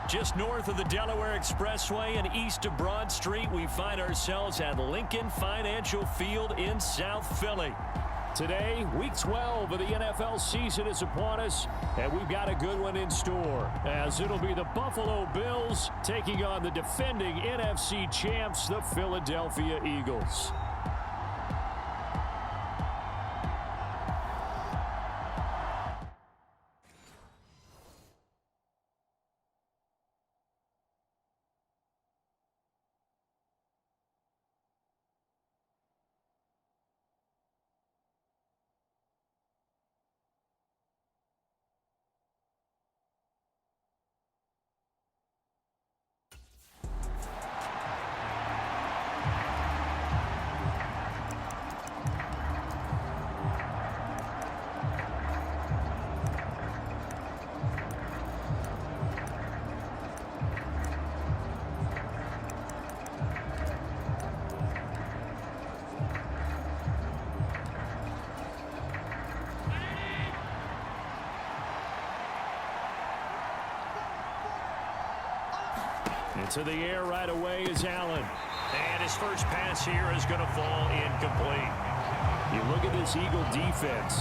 Just north of the Delaware Expressway and east of Broad Street, we find ourselves at Lincoln Financial Field in South Philly. Today, Week 12 of the NFL season is upon us, and we've got a good one in store, as it'll be the Buffalo Bills taking on the defending NFC champs, the Philadelphia Eagles. Into the air right away is Allen. And his first pass here is going to fall incomplete. You look at this Eagle defense.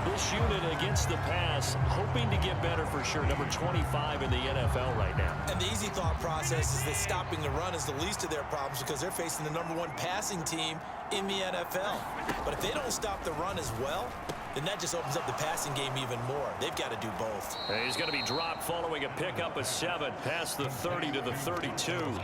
This unit against the pass, hoping to get better for sure. Number 25 in the NFL right now. And the easy thought process is that stopping the run is the least of their problems because they're facing the #1 passing team in the NFL. But if they don't stop the run as well, then that just opens up the passing game even more. They've got to do both. And he's going to be dropped following a pickup of 7 past the 30 to the 32.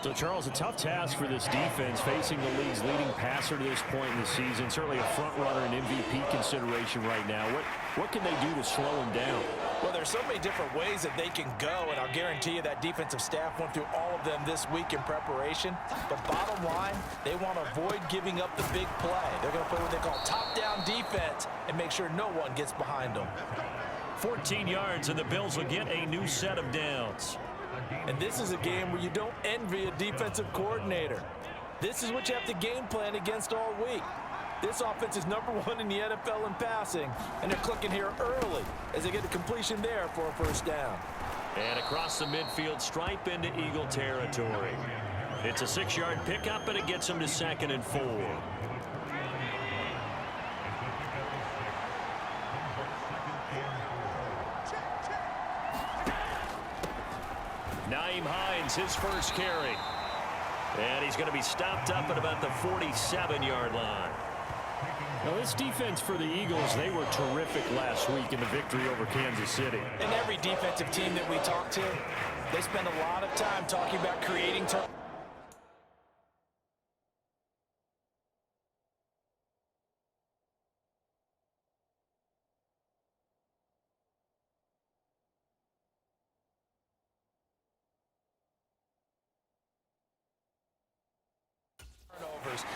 So, Charles, a tough task for this defense facing the league's leading passer to this point in the season. Certainly a front runner and MVP consideration right now. What can they do to slow him down? Well, there's so many different ways that they can go, and I'll guarantee you that defensive staff went through all of them this week in preparation. But bottom line, they want to avoid giving up the big play. They're going to play what they call top-down defense and make sure no one gets behind them. 14 yards, and the Bills will get a new set of downs. And this is a game where you don't envy a defensive coordinator. This is what you have to game plan against all week. This offense is #1 in the NFL in passing, and they're clicking here early as they get a completion there for a first down. And across the midfield stripe into Eagle territory. It's a 6-yard pickup, and it gets them to 2nd and 4. Nyheim Hines, his first carry. And he's going to be stopped up at about the 47-yard line. Now, this defense for the Eagles, they were terrific last week in the victory over Kansas City. And every defensive team that we talk to, they spend a lot of time talking about creating turnovers.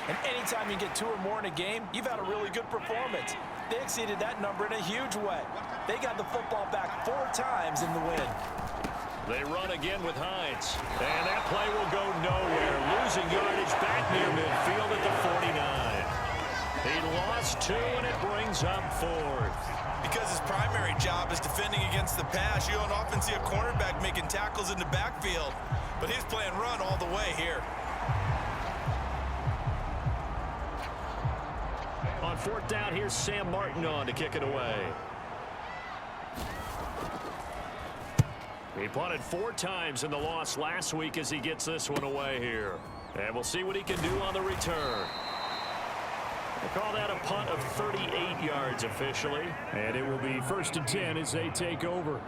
And anytime you get 2 or more in a game, you've had a really good performance. They exceeded that number in a huge way. They got the football back 4 times in the win. They run again with Hines. And that play will go nowhere. Losing yardage back near midfield at the 49. He lost 2, and it brings up 4th. Because his primary job is defending against the pass, you don't often see a cornerback making tackles in the backfield. But he's playing run all the way here. On 4th down, here's Sam Martin on to kick it away. He punted 4 times in the loss last week as he gets this one away here. And we'll see what he can do on the return. They call that a punt of 38 yards officially. And it will be 1st and 10 as they take over.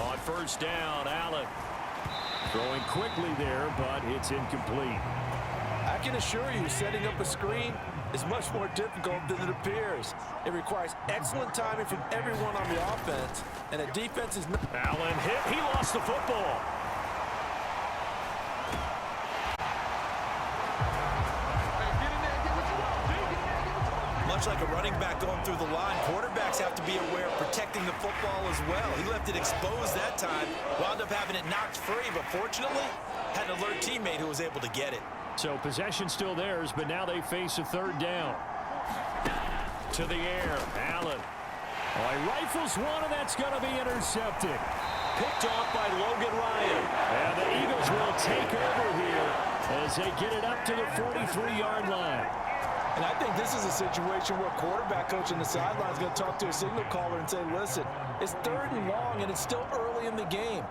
On 1st down, Allen throwing quickly there, but it's incomplete. I can assure you, setting up a screen is much more difficult than it appears. It requires excellent timing from everyone on the offense, and a defense is not. Allen hit. He lost the football. much like a running back going through the line, quarterbacks have to be aware of protecting the football as well. He left it exposed that time, wound up having it knocked free, but fortunately, had an alert teammate who was able to get it. So possession still theirs, but now they face a third down. To the air, Allen. Oh, he rifles one, and that's going to be intercepted. Picked off by Logan Ryan. And the Eagles will take over here as they get it up to the 43-yard line. And I think this is a situation where quarterback coach on the sideline is going to talk to a signal caller and say, listen, it's 3rd and long, and it's still early in the game.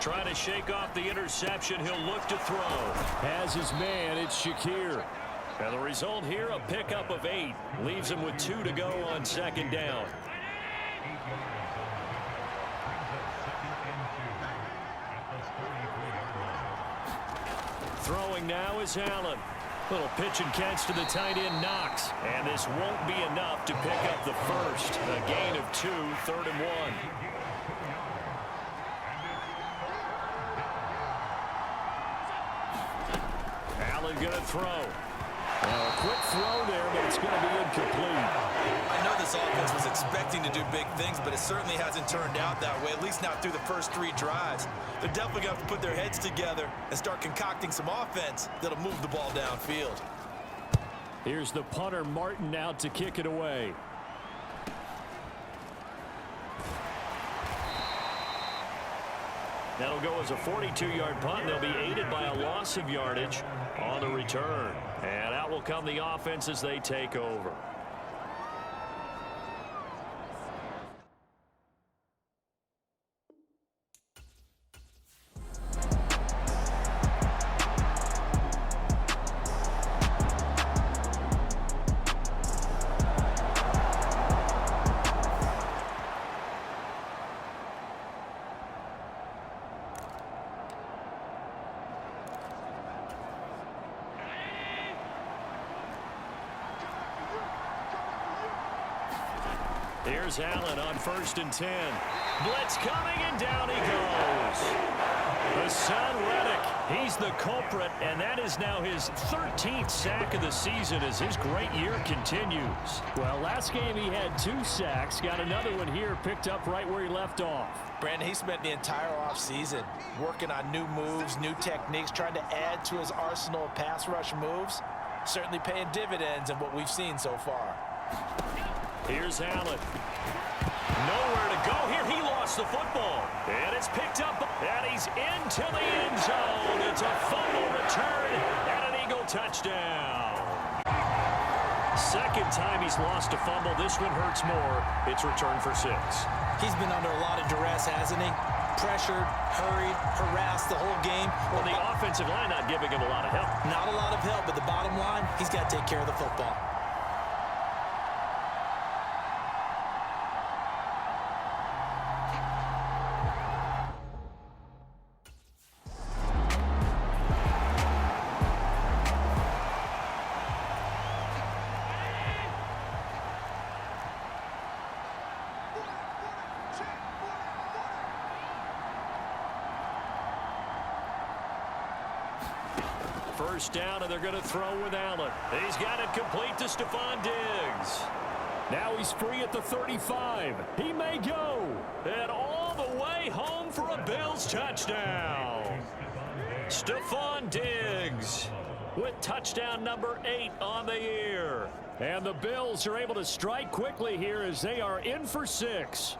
Trying to shake off the interception. He'll look to throw. Has his man. It's Shakir. And the result here, a pickup of 8. Leaves him with 2 to go on 2nd down. Throwing now is Allen. Little pitch and catch to the tight end, Knox. And this won't be enough to pick up the first. A gain of 2, 3rd and 1. Going to throw. A quick throw there, but it's going to be incomplete. I know this offense was expecting to do big things, but it certainly hasn't turned out that way, at least not through the first 3 drives. They're definitely going to have to put their heads together and start concocting some offense that'll move the ball downfield. Here's the punter, Martin, out to kick it away. That'll go as a 42-yard punt. They'll be aided by a loss of yardage on the return. And out will come the offense as they take over. Here's Allen on 1st and 10. Blitz coming, and down he goes. Hassan Reddick, he's the culprit, and that is now his 13th sack of the season as his great year continues. Well, last game he had 2 sacks. Got another one here, picked up right where he left off. Brandon, he spent the entire offseason working on new moves, new techniques, trying to add to his arsenal of pass rush moves. Certainly paying dividends in what we've seen so far. Here's Allen. Nowhere to go here. He lost the football. And it's picked up. And he's into the end zone. It's a fumble return and an Eagle touchdown. Second time he's lost a fumble. This one hurts more. It's returned for 6. He's been under a lot of duress, hasn't he? Pressured, hurried, harassed the whole game. Well, the offensive line not giving him a lot of help. Not a lot of help, but the bottom line, he's got to take care of the football. First down, and they're going to throw with Allen. He's got it complete to Stephon Diggs. Now he's free at the 35. He may go. And all the way home for a Bills touchdown. Stephon Diggs with touchdown number 8 on the year. And the Bills are able to strike quickly here as they are in for 6.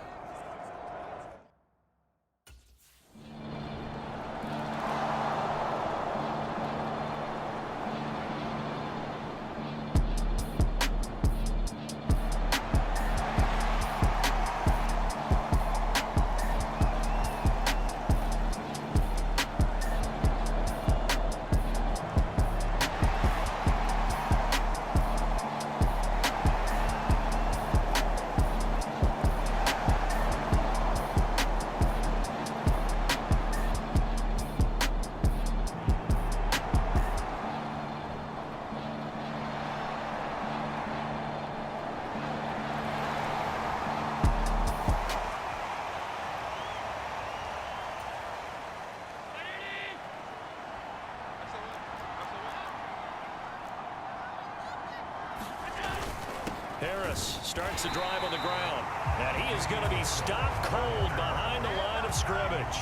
Harris starts the drive on the ground. And he is going to be stopped cold behind the line of scrimmage.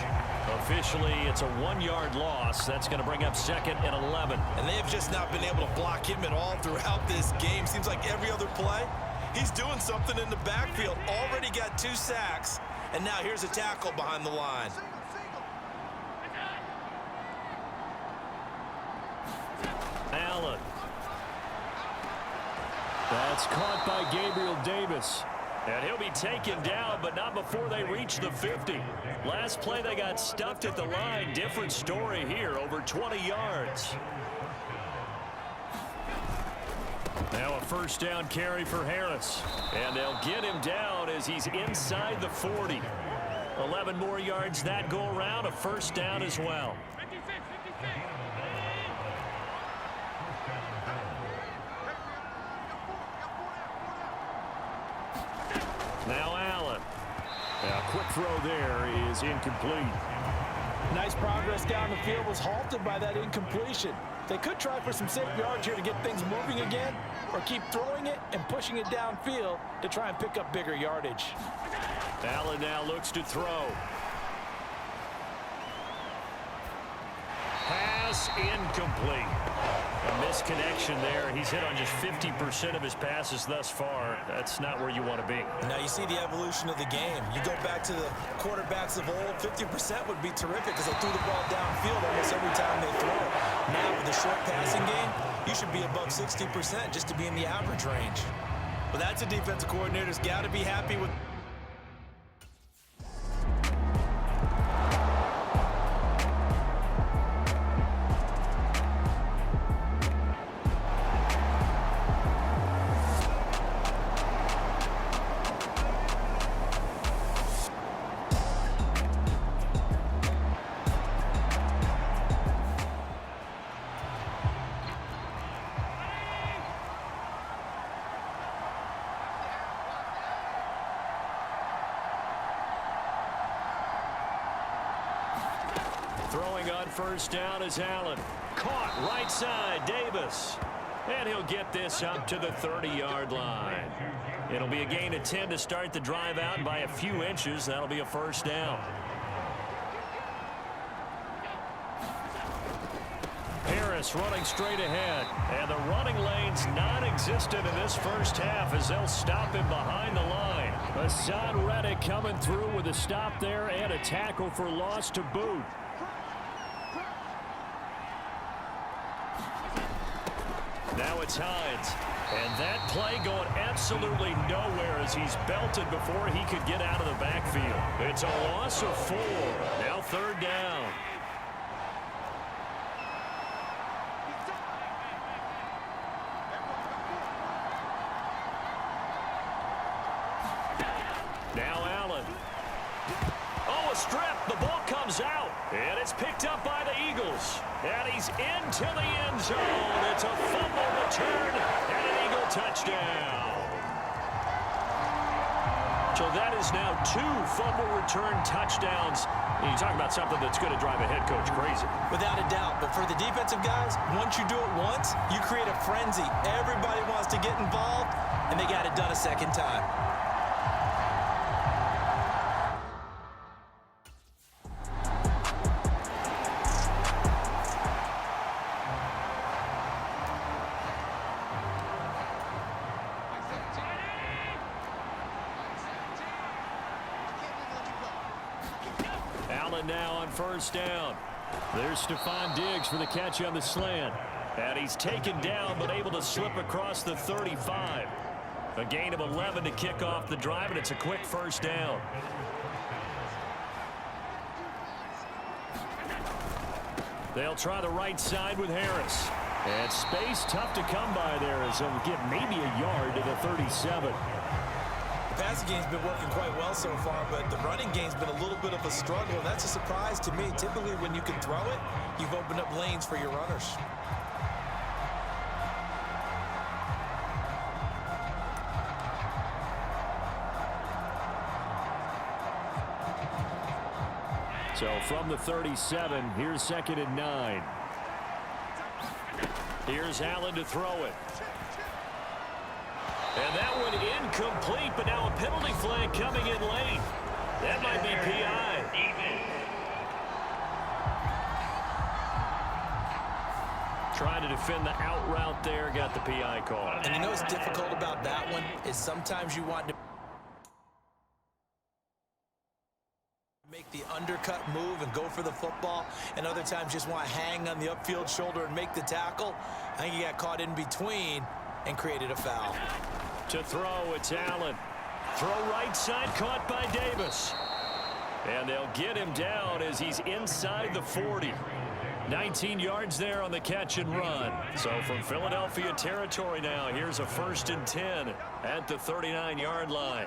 Officially, it's a 1-yard loss. That's going to bring up 2nd and 11. And they have just not been able to block him at all throughout this game. Seems like every other play, he's doing something in the backfield. Already got 2 sacks. And now here's a tackle behind the line. Allen. That's caught by Gabriel Davis. And he'll be taken down, but not before they reach the 50. Last play, they got stuffed at the line. Different story here, over 20 yards. Now a first down carry for Harris. And they'll get him down as he's inside the 40. 11 more yards that go around, a first down as well. Now Allen. A quick throw there is incomplete. Nice progress down the field, was halted by that incompletion. They could try for some safe yards here to get things moving again, or keep throwing it and pushing it downfield to try and pick up bigger yardage. Allen now looks to throw. Pass incomplete. A misconnection there. He's hit on just 50% of his passes thus far. That's not where you want to be. Now you see the evolution of the game. You go back to the quarterbacks of old, 50% would be terrific because they threw the ball downfield almost every time they throw it. Now with the short passing game, you should be above 60% just to be in the average range. But that's a defensive coordinator's got to be happy with. Throwing on first down is Allen. Caught right side, Davis. And he'll get this up to the 30-yard line. It'll be a gain of 10 to start the drive out by a few inches. That'll be a first down. Harris running straight ahead. And the running lane's non-existent in this first half as they'll stop him behind the line. Hassan Reddick coming through with a stop there and a tackle for loss to boot. Now it's Hines. And that play going absolutely nowhere as he's belted before he could get out of the backfield. It's a loss of 4. Now third down. Now Allen. Oh, a strip. The ball comes out. And it's picked up by the Eagles. And he's into the end zone. It's a fumble return and an Eagle touchdown. So that is now 2 fumble return touchdowns. You talk about something that's going to drive a head coach crazy. Without a doubt. But for the defensive guys, once you do it once, you create a frenzy. Everybody wants to get involved, and they got it done a second time. Now on first down. There's Stephon Diggs for the catch on the slant. And he's taken down but able to slip across the 35. A gain of 11 to kick off the drive, and it's a quick first down. They'll try the right side with Harris. And space tough to come by there as they'll get maybe a yard to the 37. The passing game's been working quite well so far, but the running game's been a little bit of a struggle, and that's a surprise to me. Typically, when you can throw it, you've opened up lanes for your runners. So from the 37, here's 2nd and 9. Here's Allen to throw it. And that one incomplete, but now a penalty flag coming in late. That might be PI. Trying to defend the out route there, got the PI call. And you know what's difficult about that one is sometimes you want to make the undercut move and go for the football, and other times just want to hang on the upfield shoulder and make the tackle. I think he got caught in between and created a foul. To throw, it's Allen. Throw right side, caught by Davis. And they'll get him down as he's inside the 40. 19 yards there on the catch and run. So from Philadelphia territory now, here's a 1st and 10 at the 39-yard line.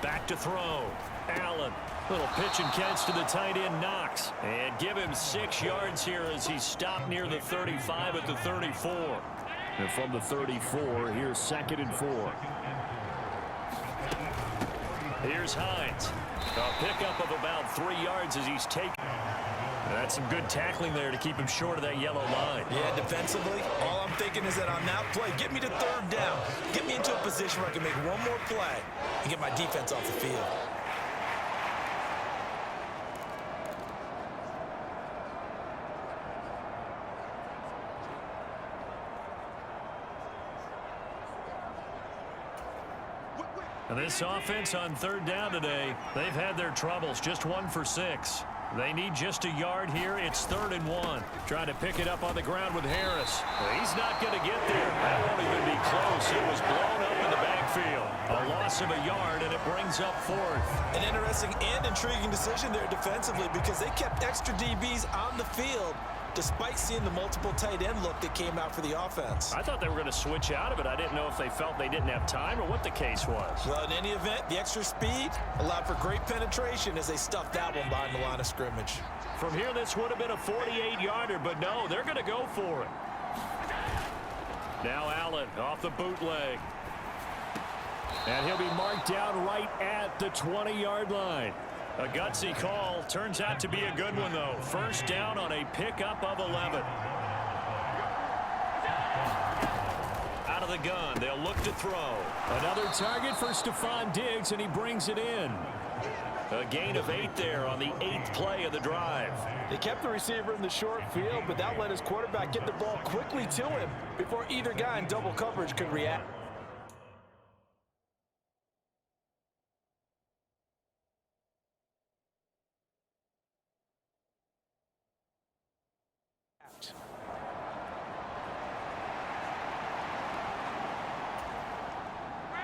Back to throw. Allen. Little pitch and catch to the tight end, Knox. And give him 6 yards here as he's stopped near the 35 at the 34. And from the 34, here's 2nd and 4. Here's Hines. A pickup of about 3 yards as he's taken. That's some good tackling there to keep him short of that yellow line. Yeah, defensively, all I'm thinking is that on that play, get me to 3rd down. Get me into a position where I can make one more play and get my defense off the field. And this offense on 3rd down today, they've had their troubles. Just 1 for 6. They need just a yard here. It's 3rd and 1. Trying to pick it up on the ground with Harris. He's not going to get there. That won't even be close. It was blown up in the backfield. A loss of a yard, and it brings up 4th. An interesting and intriguing decision there defensively because they kept extra DBs on the field despite seeing the multiple tight end look that came out for the offense. I thought they were going to switch out of it. I didn't know if they felt they didn't have time or what the case was. Well, in any event, the extra speed allowed for great penetration as they stuffed that one behind the line of scrimmage. From here, this would have been a 48-yarder, but no, they're going to go for it. Now Allen off the bootleg. And he'll be marked down right at the 20-yard line. A gutsy call. Turns out to be a good one, though. 1st down on a pickup of 11. Out of the gun. They'll look to throw. Another target for Stephon Diggs, and he brings it in. A gain of 8 there on the 8th play of the drive. They kept the receiver in the short field, but that let his quarterback get the ball quickly to him before either guy in double coverage could react.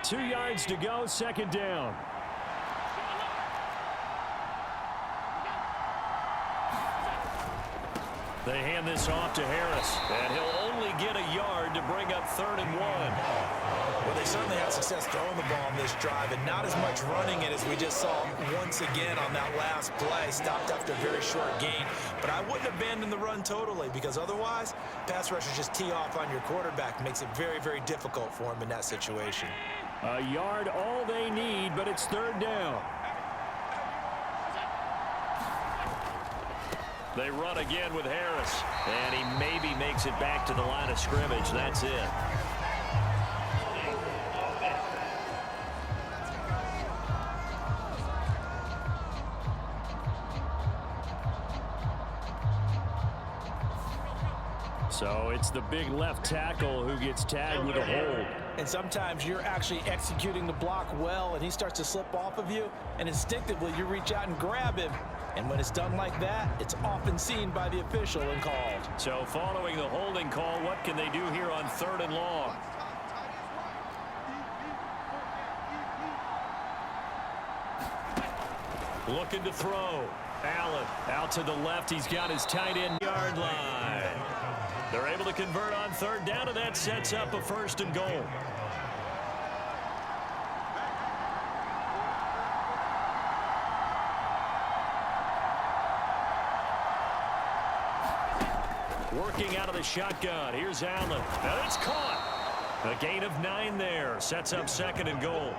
Two yards to go, 2nd down. They hand this off to Harris, and he'll only get a yard to bring up 3rd and 1. Well, they certainly had success throwing the ball on this drive and not as much running it as we just saw once again on that last play. Stopped after a very short gain. But I wouldn't abandon the run totally because otherwise, pass rushers just tee off on your quarterback. Makes it very, very difficult for him in that situation. A yard all they need, but it's 3rd down. They run again with Harris, and he maybe makes it back to the line of scrimmage. That's it. So it's the big left tackle who gets tagged with a hold. And sometimes you're actually executing the block well, and he starts to slip off of you, and instinctively you reach out and grab him. And when it's done like that, it's often seen by the official and called. So following the holding call, what can they do here on 3rd and long? Looking to throw. Allen out to the left. He's got his tight end yard line. They're able to convert on 3rd down, and that sets up a 1st and goal. Working out of the shotgun. Here's Allen. Now it's caught. A gain of 9 there. Sets up 2nd and goal.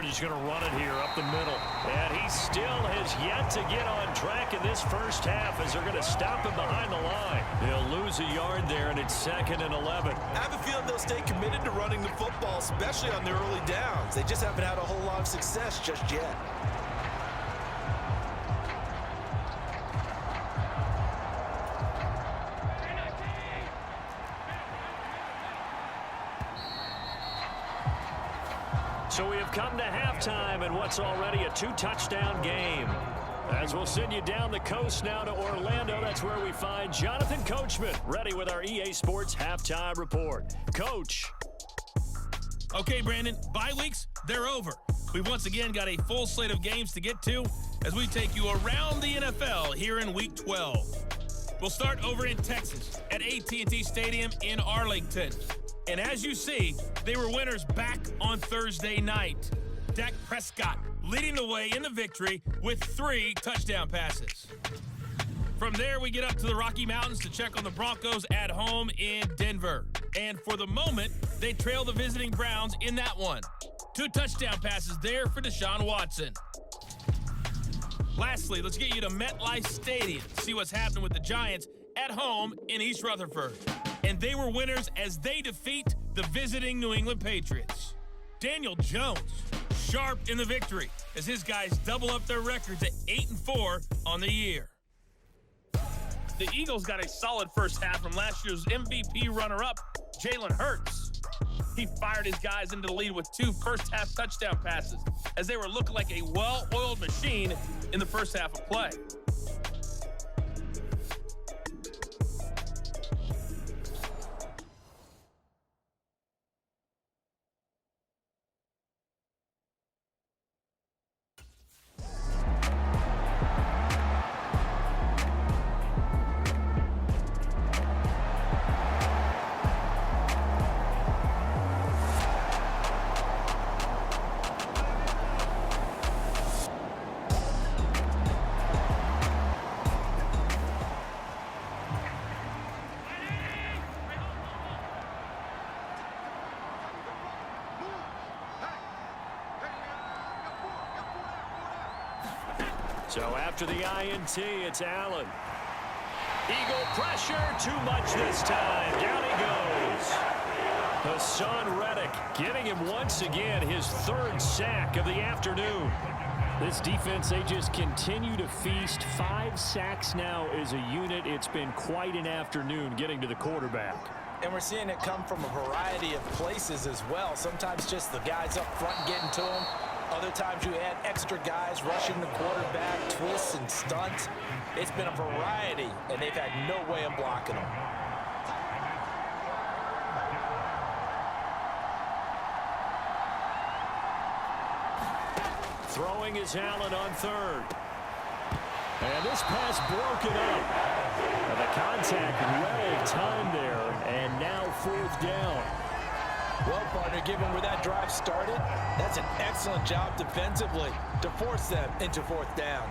They're just going to run it here up the middle. And he still has yet to get on track in this first half as they're going to stop him behind the line. They'll lose a yard there, and it's 2nd and 11. I have a feeling they'll stay committed to running the football, especially on their early downs. They just haven't had a whole lot of success just yet. So we have come to halftime in what's already a 2-touchdown game. As we'll send you down the coast now to Orlando, that's where we find Jonathan Coachman, ready with our EA Sports Halftime Report. Coach. Okay, Brandon, bye weeks, they're over. We've once again got a full slate of games to get to as we take you around the NFL here in Week 12. We'll start over in Texas at AT&T Stadium in Arlington. And as you see, they were winners back on Thursday night. Dak Prescott leading the way in the victory with 3 touchdown passes. From there, we get up to the Rocky Mountains to check on the Broncos at home in Denver. And for the moment, they trail the visiting Browns in that one. 2 touchdown passes there for Deshaun Watson. Lastly, let's get you to MetLife Stadium to see what's happening with the Giants at home in East Rutherford. And they were winners as they defeat the visiting New England Patriots. Daniel Jones, sharp in the victory as his guys double up their records at 8-4 on the year. The Eagles got a solid first half from last year's MVP runner-up, Jalen Hurts. He fired his guys into the lead with 2 first-half touchdown passes as they were looking like a well-oiled machine in the first half of play. So after the INT, it's Allen. Eagle pressure, too much this time. Down he goes. Hassan Reddick getting him once again his 3rd sack of the afternoon. This defense, they just continue to feast. 5 sacks now as a unit. It's been quite an afternoon getting to the quarterback. And we're seeing it come from a variety of places as well. Sometimes just the guys up front getting to him. Other times you add extra guys rushing the quarterback, twists and stunts. It's been a variety, and they've had no way of blocking them. Throwing is Allen on 3rd. And this pass broken up. And the contact well timed there, and now 4th down. Well, partner, given where that drive started, that's an excellent job defensively to force them into 4th down.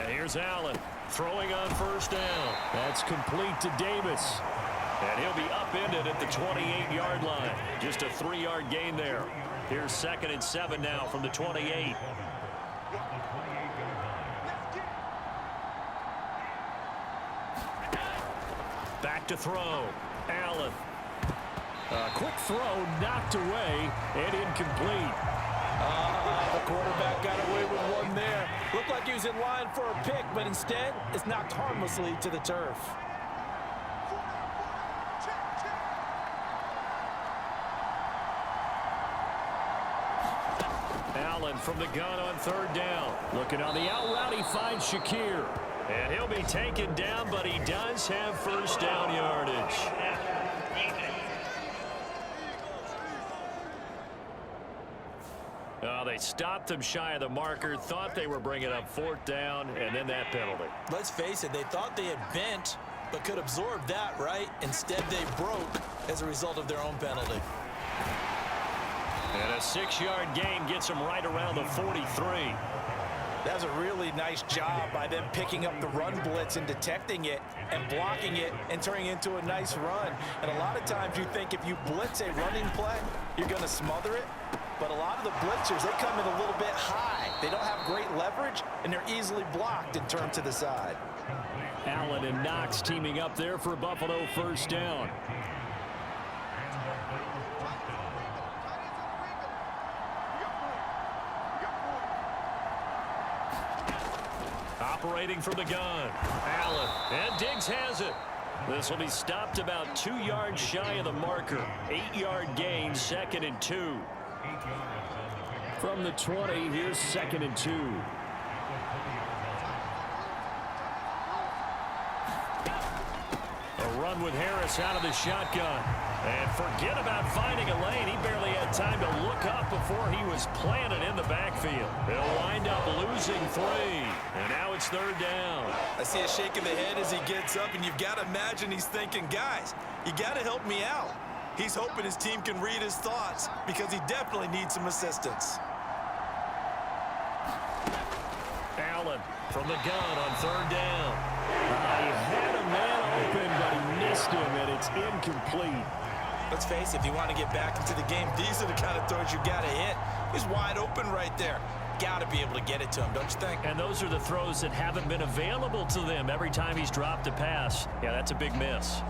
Here's Allen throwing on 1st down. That's complete to Davis. And he'll be upended at the 28-yard line. Just a 3-yard gain there. Here's 2nd and 7 now from the 28. to throw. Allen. A quick throw knocked away and incomplete. The quarterback got away with one there. Looked like he was in line for a pick, but instead it's knocked harmlessly to the turf. Allen from the gun on third down. Looking on the out route, he finds Shakir. And he'll be taken down, but he does have first down yardage. They stopped him shy of the marker, thought they were bringing up fourth down, and then that penalty. Let's face it, they thought they had bent, but could absorb that, right? Instead, they broke as a result of their own penalty. And a 6-yard gain gets him right around the 43. That was a really nice job by them picking up the run blitz and detecting it and blocking it and turning it into a nice run. And a lot of times you think if you blitz a running play, you're going to smother it. But a lot of the blitzers, they come in a little bit high. They don't have great leverage, and they're easily blocked and turned to the side. Allen and Knox teaming up there for Buffalo first down. Operating from the gun. Allen. And Diggs has it. This will be stopped about 2 yards shy of the marker. 8-yard gain, 2nd and 2. From the 20, here's 2nd and 2. A run with Harris out of the shotgun. And forget about finding a lane. He barely had time to look up before he was planted in the backfield. They'll wind up losing 3. And now it's third down. I see a shake of the head as he gets up, and you've got to imagine he's thinking, guys, you got to help me out. He's hoping his team can read his thoughts because he definitely needs some assistance. Allen from the gun on third down. He had a man open, but he missed him, and it's incomplete. Let's face it, if you want to get back into the game, these are the kind of throws you got to hit. He's wide open right there. Got to be able to get it to him, don't you think? And those are the throws that haven't been available to them every time he's dropped a pass. Yeah, that's a big miss.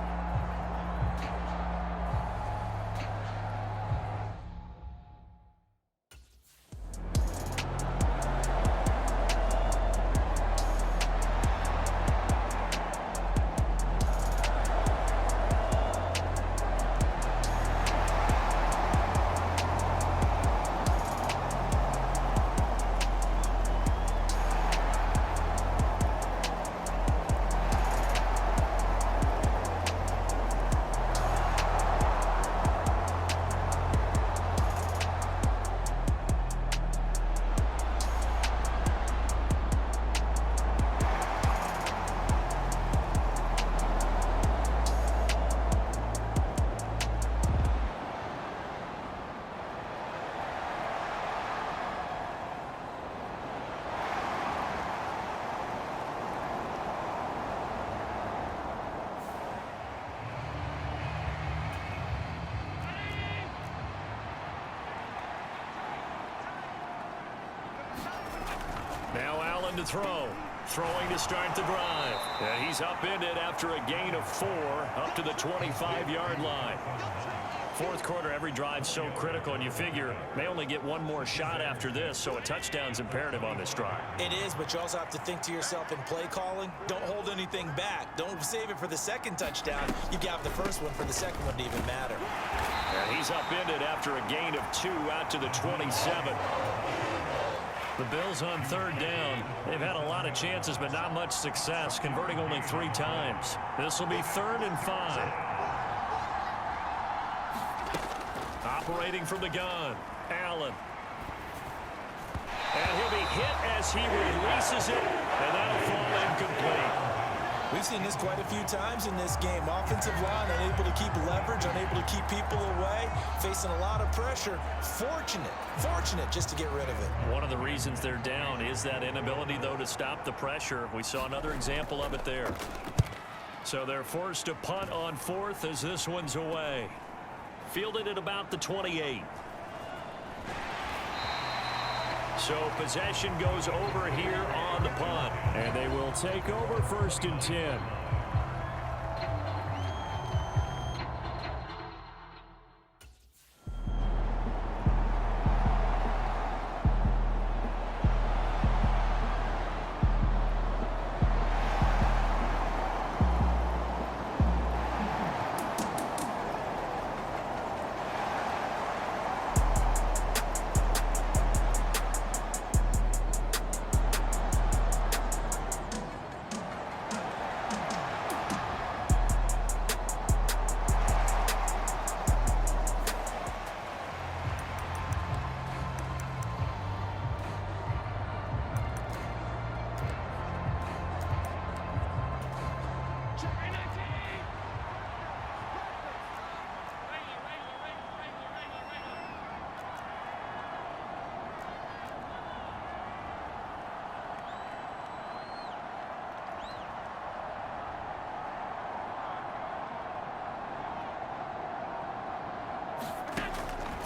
Now Allen to throw. Throwing to start the drive. And he's upended after a gain of 4 up to the 25-yard line. Fourth quarter, every drive so critical, and you figure they only get one more shot after this, so a touchdown's imperative on this drive. It is, but you also have to think to yourself in play calling, don't hold anything back. Don't save it for the second touchdown. You got the first one for the second one to even matter. And he's upended after a gain of 2 out to the 27. The Bills on third down. They've had a lot of chances, but not much success, converting only 3 times. This will be 3rd and 5. Operating from the gun, Allen. And he'll be hit as he releases it, and that'll fall incomplete. We've seen this quite a few times in this game. Offensive line unable to keep leverage, unable to keep people away, facing a lot of pressure. Fortunate just to get rid of it. One of the reasons they're down is that inability, though, to stop the pressure. We saw another example of it there. So they're forced to punt on 4th as this one's away. Fielded at about the 28. So possession goes over here on the punt. And they will take over 1st and 10.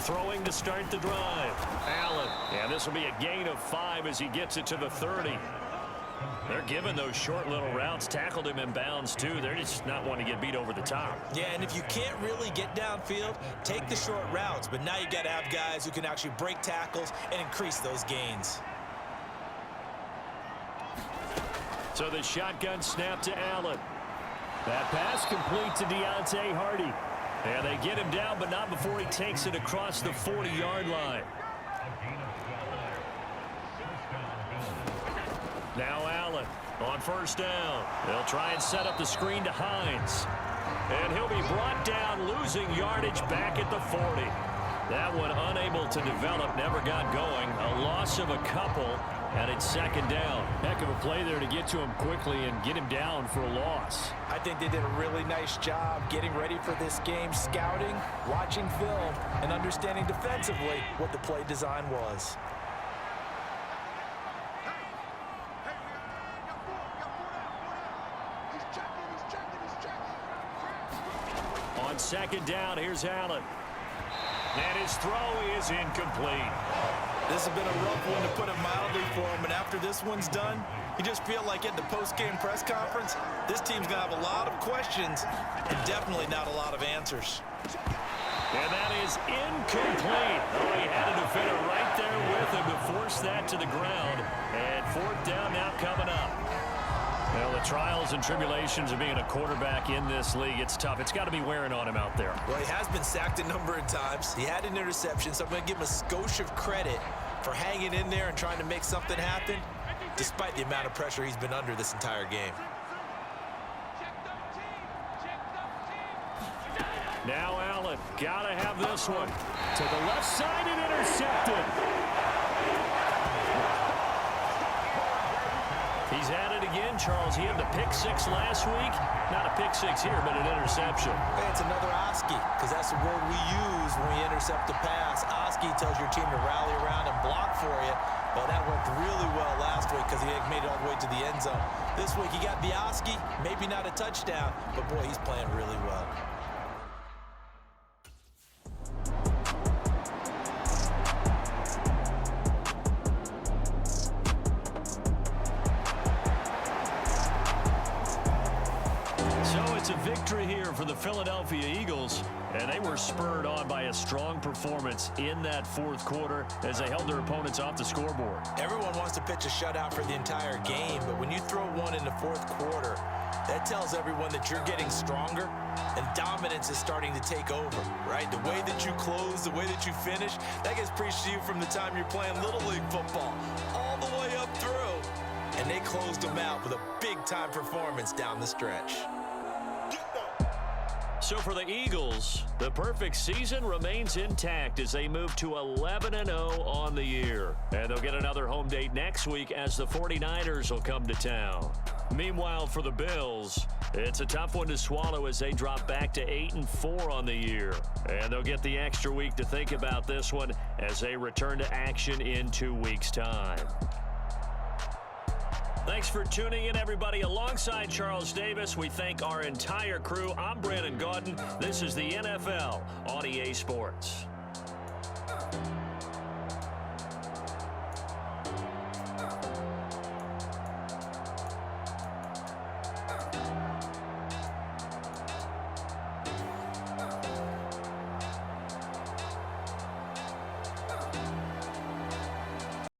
Throwing to start the drive. Allen. And this will be a gain of 5 as he gets it to the 30. They're giving those short little routes. Tackled him in bounds, too. They're just not wanting to get beat over the top. Yeah, and if you can't really get downfield, take the short routes. But now you got to have guys who can actually break tackles and increase those gains. So the shotgun snap to Allen. That pass complete to Deontay Hardy. And they get him down, but not before he takes it across the 40-yard line. Now Allen on first down. They'll try and set up the screen to Hines. And he'll be brought down, losing yardage back at the 40. That one unable to develop, never got going. A loss of a couple, and it's second down. Heck of a play there to get to him quickly and get him down for a loss. I think they did a really nice job getting ready for this game, scouting, watching film, and understanding defensively what the play design was. On second down, here's Allen. And his throw is incomplete. This has been a rough one, to put it mildly, for him. And after this one's done, you just feel like at the post-game press conference, this team's going to have a lot of questions and definitely not a lot of answers. And that is incomplete. Oh, he had a defender right there with him to force that to the ground. And fourth down now coming up. Well, the trials and tribulations of being a quarterback in this league, it's tough. It's got to be wearing on him out there. Well, he has been sacked a number of times. He had an interception, so I'm going to give him a skosh of credit for hanging in there and trying to make something happen, despite the amount of pressure he's been under this entire game. Now Allen, got to have this one. To the left side and intercepted. He's at it again, Charles. He had the pick 6 last week. Not a pick 6 here, but an interception. Hey, it's another Oski, because that's the word we use when we intercept a pass. Oski tells your team to rally around and block for you. Well, that worked really well last week because he made it all the way to the end zone. This week, he got the Oski, maybe not a touchdown, but boy, he's playing really well. It's a victory here for the Philadelphia Eagles, and they were spurred on by a strong performance in that fourth quarter as they held their opponents off the scoreboard. Everyone wants to pitch a shutout for the entire game, but when you throw one in the fourth quarter, that tells everyone that you're getting stronger and dominance is starting to take over, right? The way that you close, the way that you finish, that gets preached to you from the time you're playing Little League football all the way up through. And they closed them out with a big-time performance down the stretch. So for the Eagles, the perfect season remains intact as they move to 11-0 on the year. And they'll get another home date next week as the 49ers will come to town. Meanwhile, for the Bills, it's a tough one to swallow as they drop back to 8-4 on the year. And they'll get the extra week to think about this one as they return to action in 2 weeks' time. Thanks for tuning in, everybody. Alongside Charles Davis, we thank our entire crew. I'm Brandon Gaudin. This is the NFL on EA Sports.